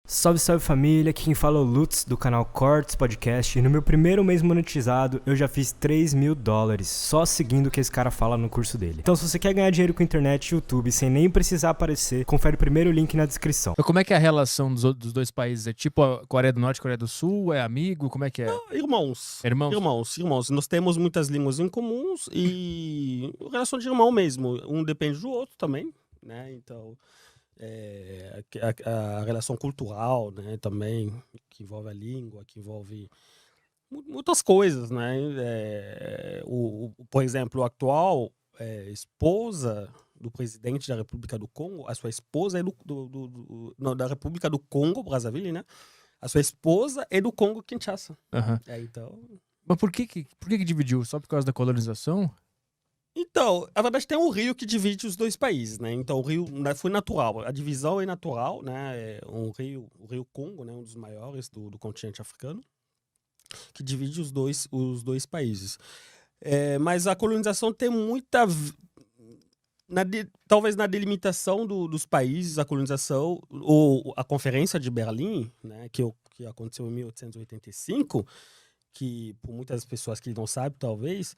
Salve, salve família, aqui quem fala é o Lutz do canal Cortes Podcast e no meu primeiro mês monetizado eu já fiz $3.000 só seguindo o que esse cara fala no curso dele. Então se você quer ganhar dinheiro com internet e YouTube sem nem precisar aparecer, confere o primeiro link na descrição. Então, como é que é a relação dos dois países? É tipo a Coreia do Norte e Coreia do Sul? É amigo? Como é que é? Irmãos. Irmãos? Irmãos. Nós temos muitas línguas em comuns e relação de irmão mesmo. Um depende do outro também, né? Então, a relação cultural, né? Também, que envolve a língua, que envolve muitas coisas, né? Por exemplo, a atual esposa do presidente da República do Congo, a sua esposa é não, da República do Congo, Brazzaville, né? A sua esposa é do Congo Kinshasa. Aham. Então, Mas por que dividiu? Só por causa da colonização? a verdade tem um rio que divide os dois países, né? Então, o rio foi natural. A divisão é natural, né? O rio Congo, né? Um dos maiores do continente africano, que divide os dois países. Mas a colonização tem talvez na delimitação dos países, a colonização, ou a Conferência de Berlim, né? Que aconteceu em 1885, que por muitas pessoas que não sabem, talvez,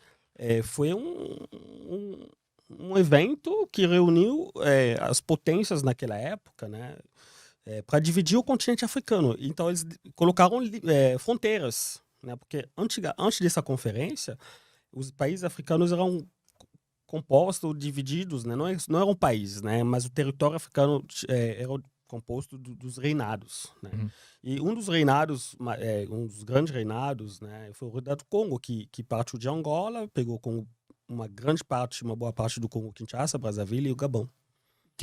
foi um evento que reuniu as potências naquela época, né, para dividir o continente africano. Então, eles colocaram fronteiras, né, porque antes dessa conferência, os países africanos eram compostos, divididos, né, não eram países, né, mas o território africano era composto dos reinados, né? Uhum. E um dos reinados, um dos grandes reinados, né, foi o reinado do Congo, que partiu de Angola, pegou com uma boa parte do Congo Kinshasa, Brazzaville e o Gabão.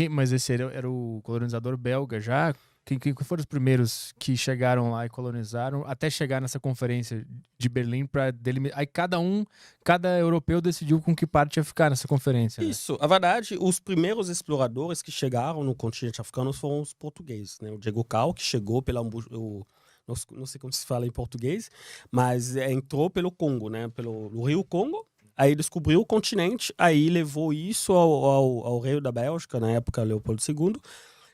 Mas esse era o colonizador belga já? Quem foram os primeiros que chegaram lá e colonizaram até chegar nessa conferência de Berlim para delimitar? Aí cada europeu decidiu com que parte ia ficar nessa conferência, né? Isso, a verdade, os primeiros exploradores que chegaram no continente africano foram os portugueses, né? O Diego Cao, que chegou não sei como se fala em português, mas entrou pelo Congo, né? Pelo Rio Congo. Aí descobriu o continente, aí levou isso ao rei da Bélgica, na época Leopoldo II,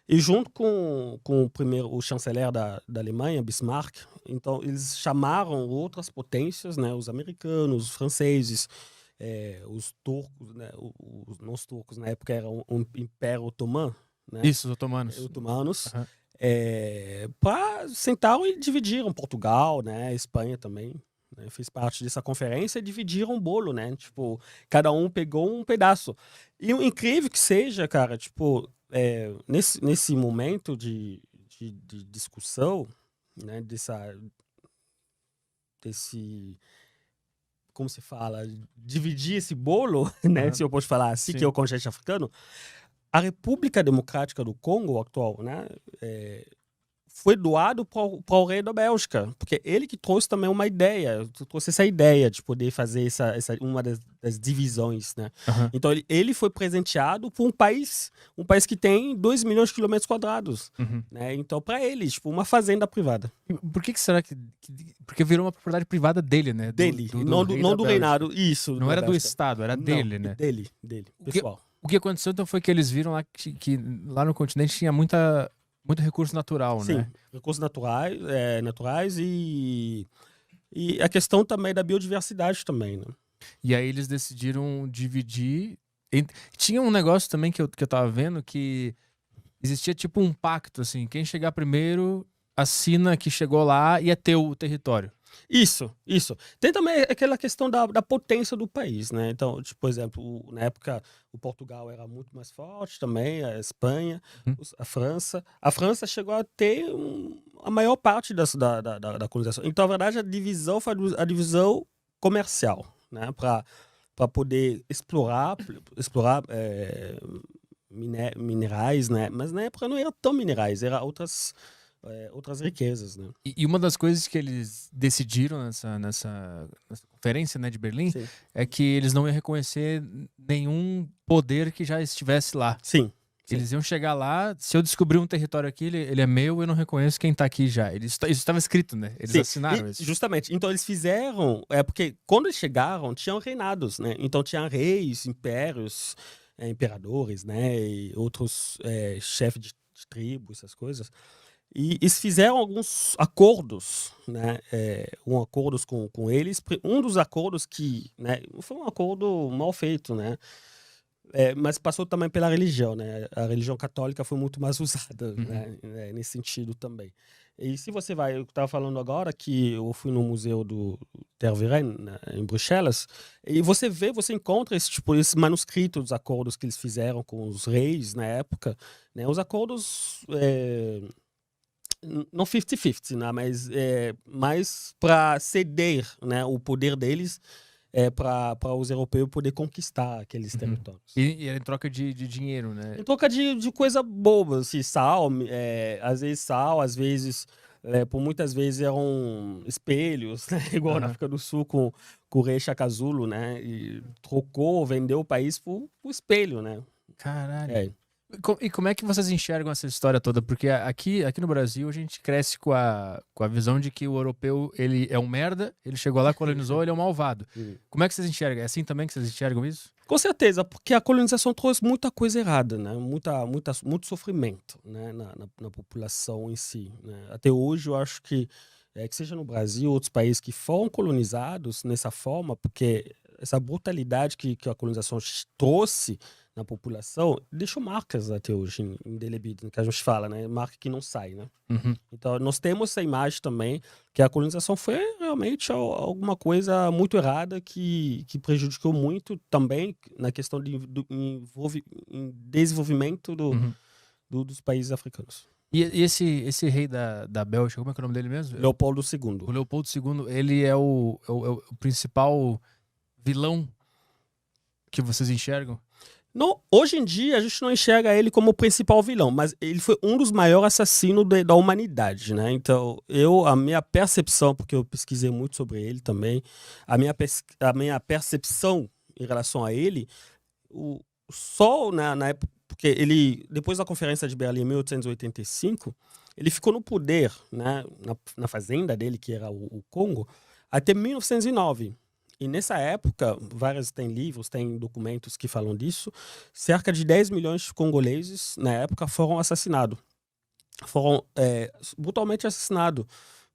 e junto com o chanceler da Alemanha, Bismarck, então eles chamaram outras potências, né? Os americanos, os franceses, os turcos, né? Os turcos na época eram um Império Otomano, né? Isso, os otomanos. Otomanos, Aham. sentaram e dividiram Portugal, né? Espanha também, né? Fiz parte dessa conferência e dividiram o bolo, né? Tipo, cada um pegou um pedaço. E o incrível que seja, cara, tipo, nesse momento de discussão, né? Desse, como se fala, dividir esse bolo, né? Aham. Se eu posso falar assim, Sim. que é o continente africano, a República Democrática do Congo atual, né? Foi doado para o rei da Bélgica, porque ele que trouxe também uma ideia, trouxe essa ideia de poder fazer uma das divisões, né? Aham. Então ele foi presenteado por um país que tem 2 milhões de quilômetros quadrados, Uhum. né? Então para ele, tipo, uma fazenda privada. Por que será que... Porque virou uma propriedade privada dele, né? Dele, rei não da do Bélgica. reinado, isso. Não da era do Bélgica. Estado, era Não, dele, né? Dele, pessoal. O que aconteceu então foi que eles viram lá que lá no continente tinha muito recurso natural, Sim, né? recursos naturais e a questão também da biodiversidade também, né? E aí eles decidiram dividir. Tinha um negócio também que eu tava vendo que existia tipo um pacto, assim, quem chegar primeiro assina que chegou lá e é teu o território. Isso. Tem também aquela questão da potência do país, né? Então, tipo, por exemplo, na época o Portugal era muito mais forte também, a Espanha, Uhum. a França. A França chegou a ter a maior parte da colonização. Então, na verdade, a divisão foi a divisão comercial, né? Para poder explorar minerais, né? Mas na época não era tão minerais, era outras riquezas, né? E uma das coisas que eles decidiram nessa conferência, né, de Berlim, Sim. é que eles não iam reconhecer nenhum poder que já estivesse lá. Sim. Eles iam chegar lá, se eu descobrir um território aqui, ele é meu, eu não reconheço quem tá aqui já. Isso estava escrito, né? Eles assinaram isso. Justamente. Então eles fizeram. Porque quando eles chegaram, tinham reinados, né? Então tinha reis, impérios, imperadores, né? E outros chefes de tribo, essas coisas. E eles fizeram alguns acordos, né? Acordos com eles. Um dos acordos que, né, foi um acordo mal feito, né? Mas passou também pela religião, né? A religião católica foi muito mais usada, né? Nesse sentido também. E se você vai, eu estava falando agora que eu fui no museu do Tervuren, né, em Bruxelas, e você encontra esse manuscrito dos acordos que eles fizeram com os reis na época, né? Os acordos não 50-50, né? Mas mais para ceder, né, o poder deles para os europeus poder conquistar aqueles territórios. E era em troca de dinheiro, né? Em troca de coisa boba, assim, sal, às vezes, por muitas vezes eram espelhos, né? Igual na África do Sul com o rei Shaka Zulu, né? E vendeu o país por espelho, né? Caralho. E como é que vocês enxergam essa história toda? Porque aqui no Brasil a gente cresce com a visão de que o europeu ele é um merda, ele chegou lá, colonizou, ele é um malvado. Como é que vocês enxergam? É assim também que vocês enxergam isso? Com certeza, porque a colonização trouxe muita coisa errada, né? Muito sofrimento, né? na população em si, né? Até hoje eu acho que seja no Brasil ou outros países que foram colonizados nessa forma, porque essa brutalidade que a colonização trouxe na população deixou marcas até hoje indelebidas, que a gente fala, né? Marca que não sai, né? Então nós temos essa imagem também que a colonização foi realmente alguma coisa muito errada que prejudicou muito também na questão de desenvolvimento dos países africanos. E esse rei da Bélgica, como é que é o nome dele mesmo? Leopoldo II. O Leopoldo II, ele é o principal vilão que vocês enxergam? Não, hoje em dia a gente não enxerga ele como o principal vilão, mas ele foi um dos maiores assassinos da humanidade, né? Então, a minha percepção, porque eu pesquisei muito sobre ele também, a minha percepção em relação a ele, só na época, porque ele, depois da Conferência de Berlim em 1885, ele ficou no poder, né, na fazenda dele, que era o Congo, até 1909. E nessa época, tem livros, tem documentos que falam disso, cerca de 10 milhões de congoleses, na época, foram assassinados. Foram brutalmente assassinados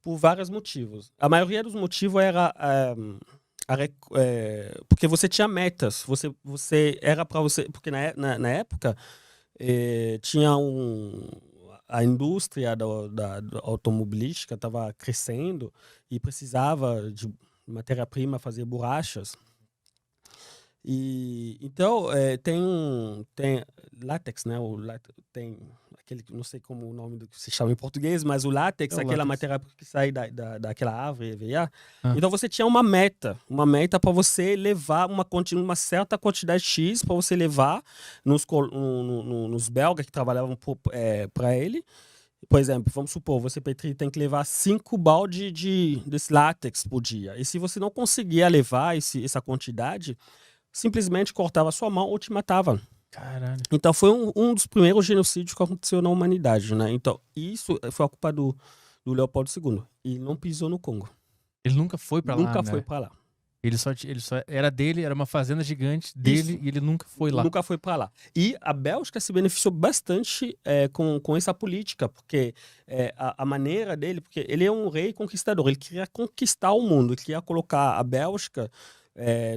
por vários motivos. A maioria dos motivos era porque você tinha metas. Você era para você... Porque na época, tinha a indústria da automobilística estava crescendo e precisava de matéria-prima, fazer borrachas. E então tem látex, né? Tem aquele, não sei como o nome do que se chama em português, mas o látex, aquela matéria que sai daquela árvore EVA. Então você tinha uma meta para você levar uma certa quantidade X para você levar nos belgas que trabalhavam para ele. Por exemplo, vamos supor, você tem que levar 5 baldes desse látex por dia. E se você não conseguia levar essa quantidade, simplesmente cortava a sua mão ou te matava. Caralho. Então foi um dos primeiros genocídios que aconteceu na humanidade, né? Então isso foi a culpa do Leopoldo II. E não pisou no Congo. Ele nunca foi pra lá, Nunca né? foi pra lá. Ele só era dele, era uma fazenda gigante dele. Isso. E ele nunca foi lá. Nunca foi para lá. E a Bélgica se beneficiou bastante com essa política, porque a maneira dele, porque ele é um rei conquistador, ele queria conquistar o mundo, ele queria colocar a Bélgica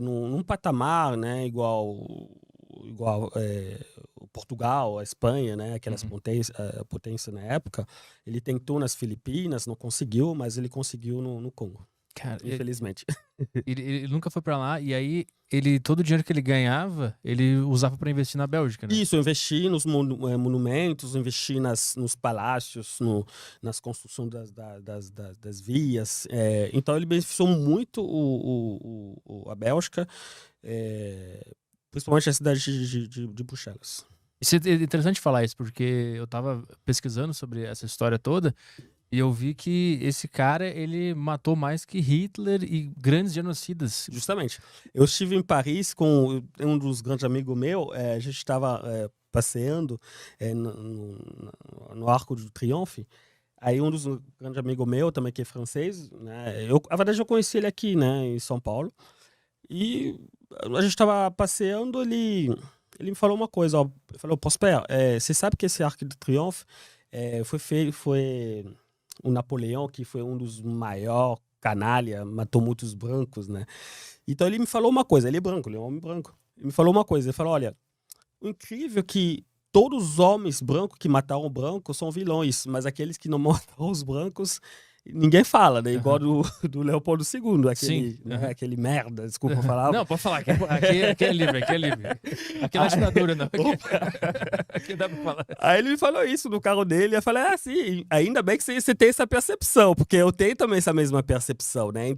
num patamar, né, igual Portugal, a Espanha, né, aquelas potências na época. Ele tentou nas Filipinas, não conseguiu, mas ele conseguiu no Congo. Cara, infelizmente. Ele nunca foi pra lá, e aí todo o dinheiro que ele ganhava, ele usava para investir na Bélgica, né? Isso, investir nos monumentos, investir nos palácios, nas construções das vias. Então ele beneficiou muito a Bélgica, principalmente a cidade de Bruxelas. Isso é interessante falar isso, porque eu tava pesquisando sobre essa história toda, e eu vi que esse cara, ele matou mais que Hitler e grandes genocidas. Justamente. Eu estive em Paris com um dos grandes amigos meus. A gente estava passeando no Arco do Triomphe. Aí um dos grandes amigos meus, também que é francês, né? Na verdade, eu conheci ele aqui, né, em São Paulo. E a gente estava passeando, ele me falou uma coisa. Ele falou, Prosper, você sabe que esse Arco do Triomphe Foi o Napoleão, que foi um dos maiores canalha, matou muitos brancos, né? Então ele me falou uma coisa, ele é branco, ele é um homem branco. Ele me falou uma coisa, ele falou, olha, o incrível é que todos os homens brancos que mataram brancos são vilões, mas aqueles que não mataram os brancos, ninguém fala, né? Igual do Leopoldo II, aquele merda, desculpa falar. Não, pode falar, aqui é livre, aqui é livre. Aqui não é ditadura, não. Aqui dá pra falar. Aí ele me falou isso no carro dele, eu falei, sim, ainda bem que você tem essa percepção, porque eu tenho também essa mesma percepção, né? Então,